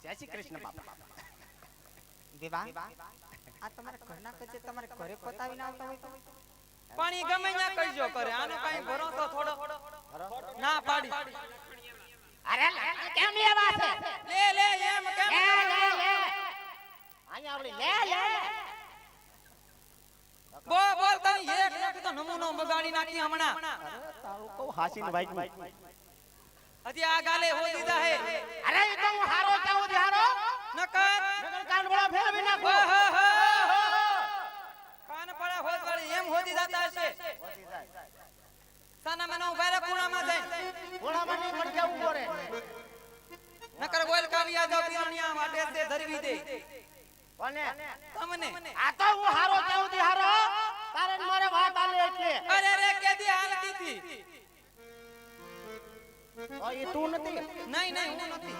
જય શ્રી કૃષ્ણ બાપા. દેવા આ તમારા ઘરના કચે તમારે ઘરે પતાવીને આવતા હોય તો પણ ઈ ગમે ન્યા કઈજો કરે આનો કાઈ ભરોસો થોડો ના પાડી. અરે કેમ ની આવા છે? લે લે એમ કેમ લે લે લે આયા આવડી લે લે બોલ તને એક નથી તો નમૂનો બગાડી નાખી હમણાં. તારું કહું હાસીને વાઈટ હજી આ ગાલે હો દીધા હે. અરે ઈ તો હું હારો જાઉં છું હારો નકર કાનબોળા ફેરવી નાખો. કાન પડા હોત વાળી એમ હોદી જાતા હશે. સાના મને ઉભા રે કુણામાં જાય. ઘોડામાં નહીં પણ કેવું પડે. નકર બોલ કાવિયા જાવ પિરાણિયા માટે તે ધરવી દે. કોને? તમને. આ તો હું હારો જાઉં છું હારો. તારે ને મારે વાત આલે એટલે. અરે રે કેદી હાલતી હતી. ઓ ઈ તું નથી. નહીં નહીં હું નથી.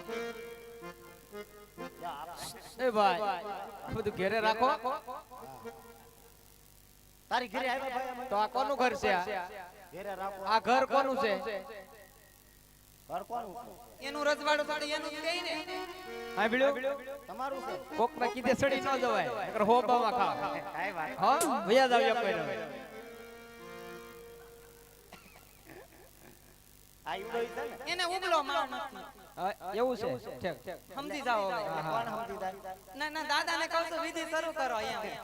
એ ભાઈ બધું ઘરે રાખો. તારી ઘરે આવ્યા ભાઈ તો આ કોનું ઘર છે? ઘરે રાખો. આ ઘર કોનું છે? ઘર કોનું? એનું રજવાડું સાડી એનું જ કહી ને. સાંભળ્યું? તમારું છે. કોક ના કીધે સડી ન જવાય નકર હોબામાં ખા. કાઈ વાત. હા વયા જાવ એક પહેલો. આ ઈડો ઈ છે ને. એને ઉગલો માર નથી. એવું છે ઠીક. સમજી જાઓ હવે. કોણ સમજી જાય? ના ના દાદાને કહું તો વિધિ શરૂ કરો અહીંયા.